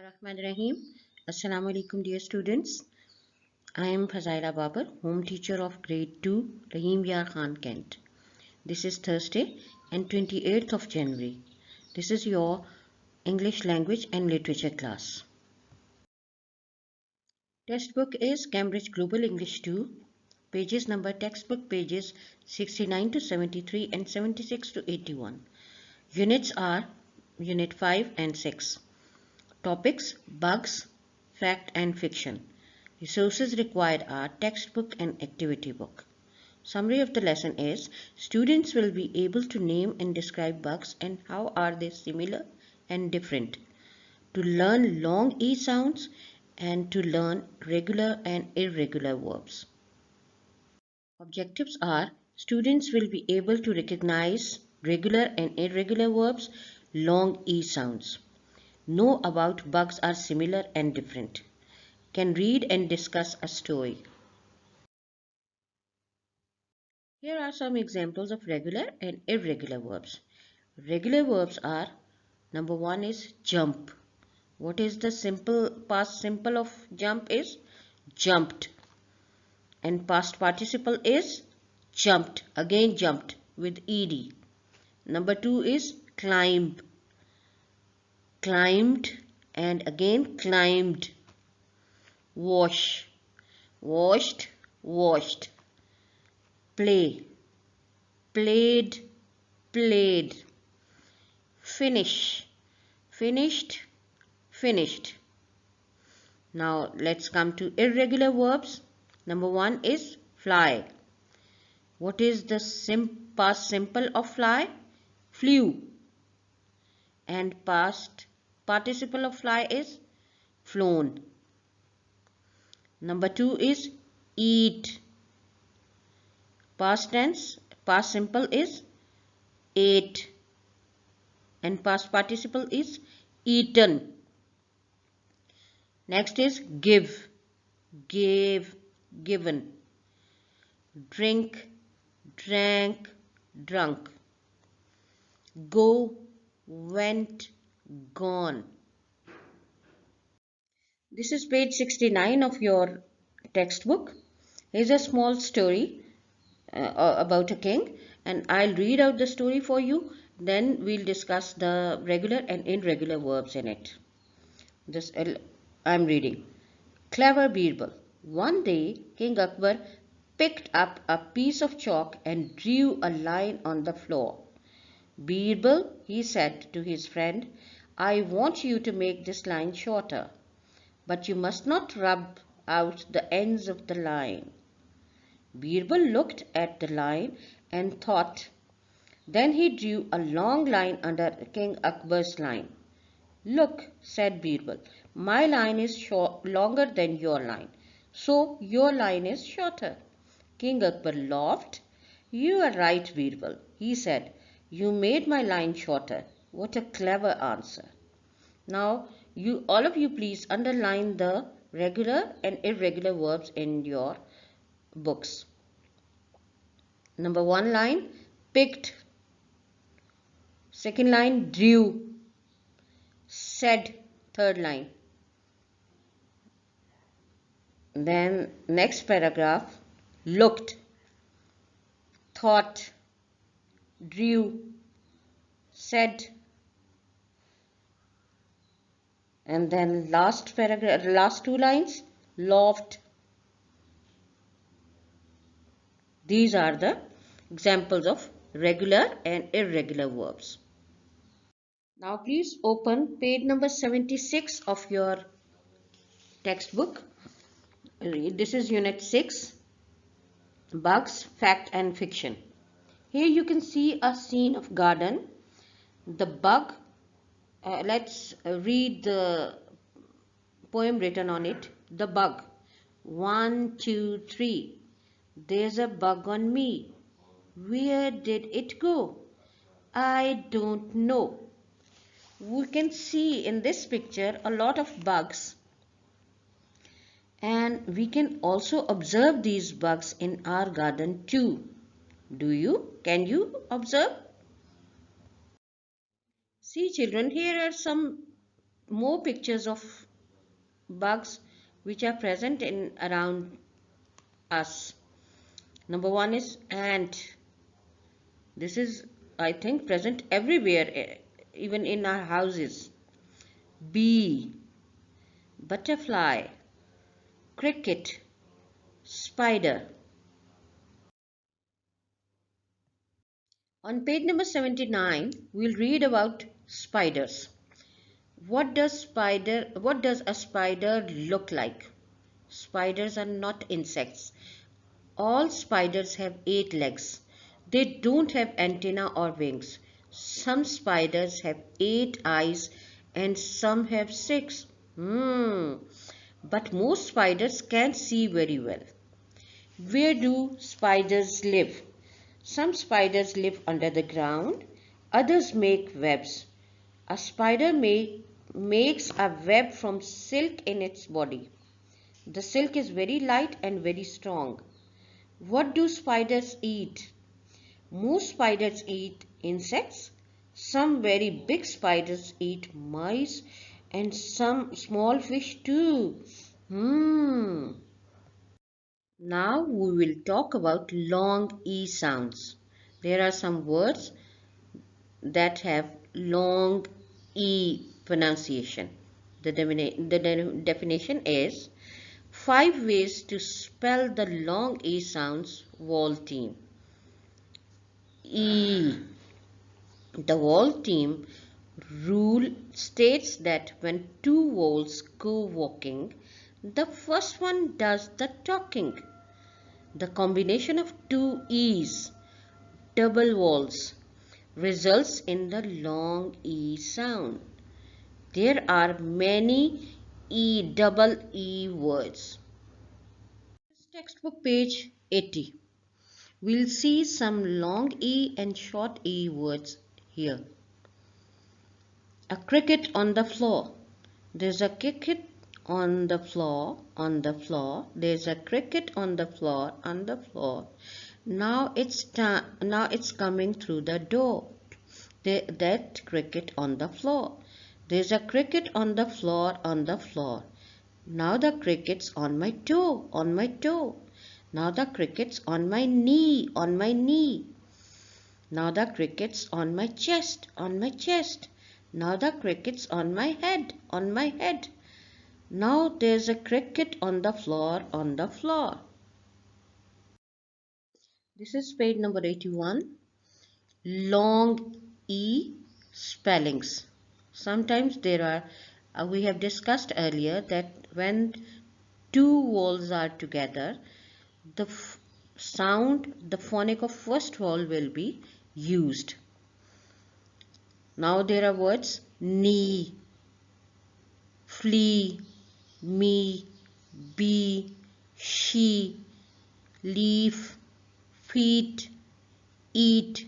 Bismillahirrahmanirrahim. Assalamu alaikum dear students. I am Fazaila Babar, home teacher of grade 2 Rahim Yar Khan Kent. This is Thursday and 28th of January. This is your English language and literature class. Textbook is Cambridge Global English 2. Pages number textbook pages 69 to 73 and 76 to 81. Units are Unit 5 and 6. Topics: bugs, fact and fiction. Resources required are textbook and activity book. Summary of the lesson is: students will be able to name and describe bugs and how are they similar and different, to learn long E sounds and to learn regular and irregular verbs. Objectives are: students will be able to recognize regular and irregular verbs, long E sounds, know about bugs are similar and different, can read and discuss a story. Here are some examples of regular and irregular verbs. Regular verbs are: number 1 is jump. What is the past simple of jump is jumped, and past participle is jumped, again jumped with ed. Number 2 is climb, climbed and again climbed. Wash, washed, washed. Play, played, played. Finish, finished, finished. Now let's come to irregular verbs. Number 1 is fly. What is the past simple of fly? Flew. And past participle of fly is flown. Number 2 is eat. Past simple is ate and past participle is eaten. Next is give, gave, given. Drink, drank, drunk. Go, went, gone. This is page 69 of your textbook. Here's a small story about a king, and I'll read out the story for you. Then we'll discuss the regular and irregular verbs in it. I'm reading. Clever Birbal. One day, King Akbar picked up a piece of chalk and drew a line on the floor. Birbal, he said to his friend, I want you to make this line shorter, but you must not rub out the ends of the line. Birbal looked at the line and thought. Then he drew a long line under King Akbar's line. Look, said Birbal, my line is longer than your line, so your line is shorter. King Akbar laughed. You are right, Birbal, he said. You made my line shorter. What a clever answer. Now, all of you please underline the regular and irregular verbs in your books. Number 1 line, picked. Second line, drew. Said, third line. Then next paragraph, looked, thought, drew, said. And then last paragraph, last 2 lines, laughed. These are the examples of regular and irregular verbs. Now please open page number 76 of your textbook. This is unit 6, bugs, fact and fiction. Here you can see a scene of garden. The bug, let's read the poem written on it. The bug. 1, 2, 3. There's a bug on me. Where did it go? I don't know. We can see in this picture a lot of bugs, and we can also observe these bugs in our garden too. Can you observe? See children, here are some more pictures of bugs which are present in around us. Number one is ant. This is, I think, present everywhere, even in our houses. Bee, butterfly, cricket, spider. On page number 79, we'll read about spiders. What does a spider look like? Spiders are not insects. All spiders have 8 legs. They don't have antenna or wings. Some spiders have 8 eyes and some have 6. But most spiders can't see very well. Where do spiders live? Some spiders live under the ground, others make webs. A spider makes a web from silk in its body. The silk is very light and very strong. What do spiders eat? Most spiders eat insects. Some very big spiders eat mice and some small fish too. Now we will talk about long E sounds. There are some words that have long E pronunciation. The definition is 5 ways to spell the long E sounds. Wall team. E. The wall team rule states that when two voles go walking, the first one does the talking. The combination of two E's, double vowels, results in the long E sound. There are many double E words. Textbook page 80. We'll see some long E and short E words here. A cricket on the floor. There's a cricket on the floor, There's a cricket on the floor. Now it's coming through the door. That cricket on the floor. There's a cricket on the floor, Now the cricket's on my toe, Now the cricket's on my knee, Now the cricket's on my chest, Now the cricket's on my head, Now there's a cricket on the floor, This is page number 81. Long E spellings. Sometimes there are, we have discussed earlier that when two vowels are together, the phonic of first vowel will be used. Now there are words knee, flea, me, bee, she, leaf, feet, eat.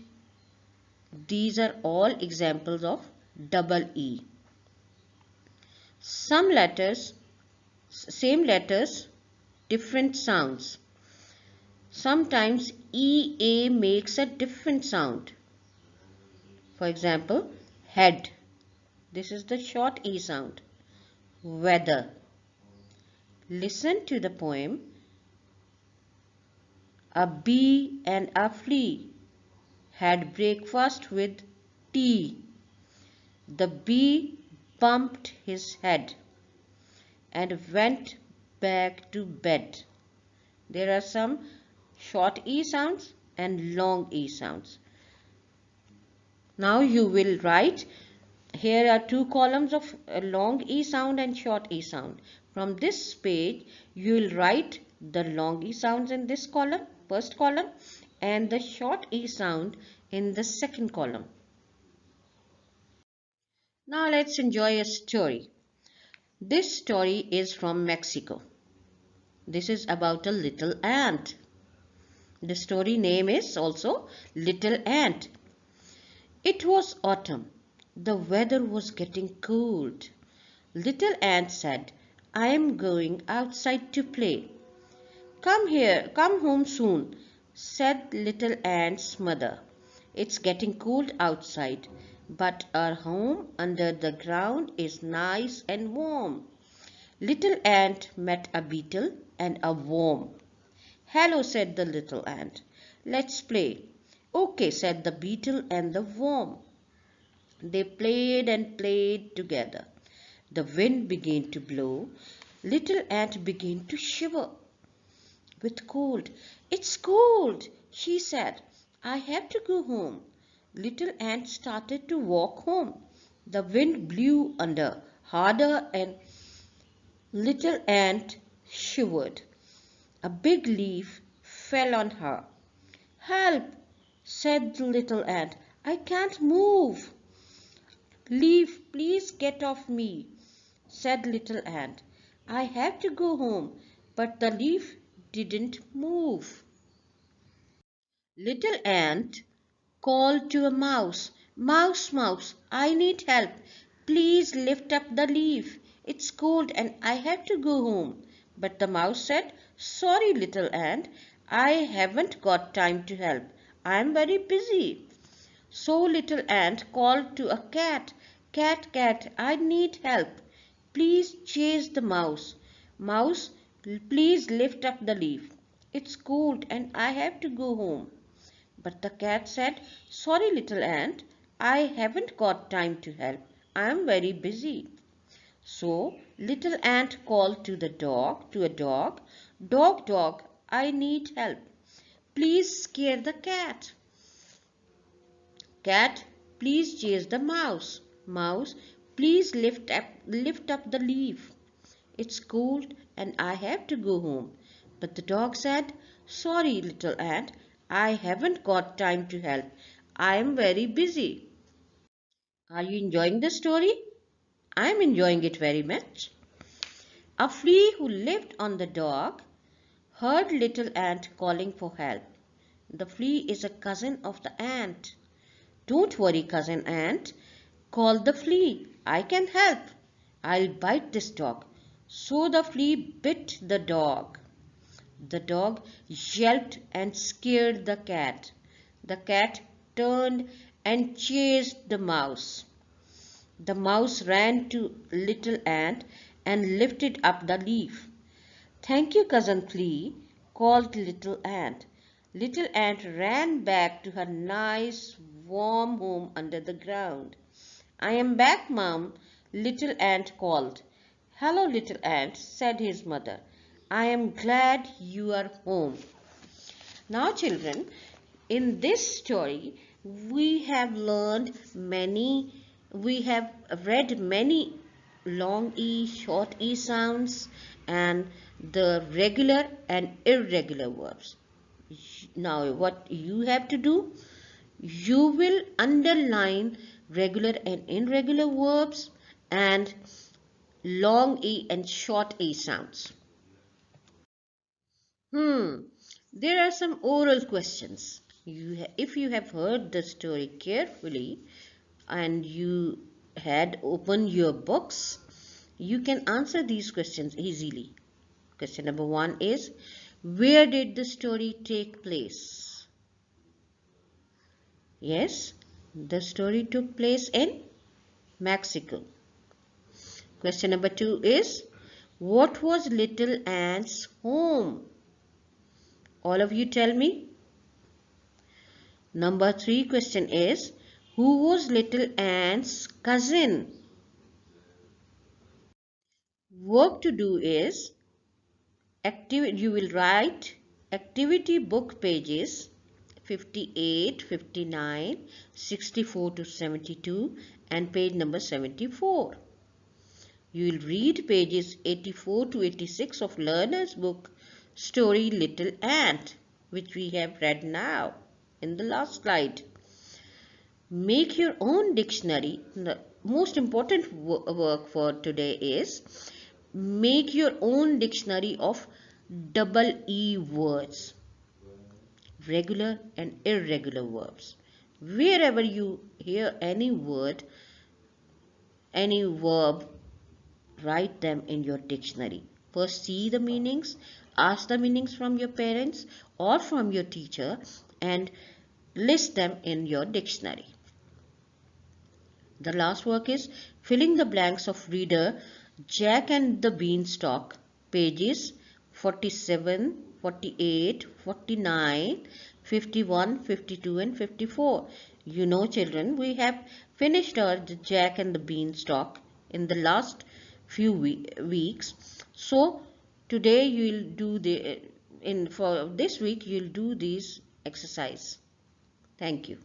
These are all examples of double E. Some letters, same letters, different sounds. Sometimes EA makes a different sound. For example, head. This is the short E sound. Weather. Listen to the poem. A bee and a flea had breakfast with tea. The bee bumped his head and went back to bed. There are some short E sounds and long E sounds. Now you will write, here are 2 columns of long E sound and short E sound. From this page, you will write the long E sounds in this column, first column, and the short E sound in the second column. Now let's enjoy a story. This story is from Mexico. This is about a little ant. The story name is also Little Ant. It was autumn. The weather was getting cold. Little Ant said, I am going outside to play. Come home soon, said Little Ant's mother. It's getting cold outside but our home under the ground is nice and warm. Little ant met a beetle and a worm. Hello, said the little ant. Let's play. Okay, said the beetle and the worm. They played and played together. The wind began to blow. Little ant began to shiver with cold. It's cold, she said. I have to go home. Little ant started to walk home. The wind blew under harder and little ant shivered. A big leaf fell on her. Help, said the little ant. I can't move. Leaf, please get off me, said little ant. I have to go home, but the leaf didn't move. Little ant called to a mouse. Mouse, mouse, I need help. Please lift up the leaf. It's cold and I have to go home. But the mouse said, sorry, little ant, I haven't got time to help. I'm very busy. So little ant called to a cat. Cat, cat, I need help. Please chase the mouse. Mouse, please lift up the leaf. It's cold and I have to go home. But the cat said, sorry, little ant, I haven't got time to help. I am very busy. So little ant called to a dog, dog, dog, I need help. Please scare the cat. Cat, please chase the mouse. Mouse, please lift up the leaf. It's cold and I have to go home. But the dog said, sorry, little ant, I haven't got time to help. I am very busy. Are you enjoying the story? I am enjoying it very much. A flea who lived on the dog heard little ant calling for help. The flea is a cousin of the ant. Don't worry, cousin ant, called the flea. I can help. I'll bite this dog. So the flea bit the dog. The dog yelped and scared the cat. The cat turned and chased the mouse. The mouse ran to little ant and lifted up the leaf. Thank you, cousin flea, called little ant. Little ant ran back to her nice warm home under the ground. I am back, Mum, little ant called. Hello, little ant, said his mother. I am glad you are home. Now, children, in this story, we have read many long E, short E sounds and the regular and irregular verbs. Now, what you have to do? You will underline regular and irregular verbs and long E and short E sounds. There are some oral questions. If you have heard the story carefully and you had opened your books, you can answer these questions easily. Question number 1 is, where did the story take place? Yes, the story took place in Mexico. Question number 2 is, what was little ant's home? All of you tell me. Number 3 question is, who was little ant's cousin? Work to do is, you will write activity book pages 58, 59, 64 to 72 and page number 74. You will read pages 84 to 86 of Learner's book story Little Ant, which we have read now in the last slide. Make your own dictionary. The most important work for today is make your own dictionary of double E words, regular and irregular verbs. Wherever you hear any word, any verb, write them in your dictionary. First see the meanings, ask the meanings from your parents or from your teacher and list them in your dictionary. The last work is filling the blanks of reader Jack and the Beanstalk, pages 47, 48, 49, 51, 52 and 54. You know children, we have finished our Jack and the Beanstalk in the last few weeks. So today you will do for this week you will do these exercise. Thank you.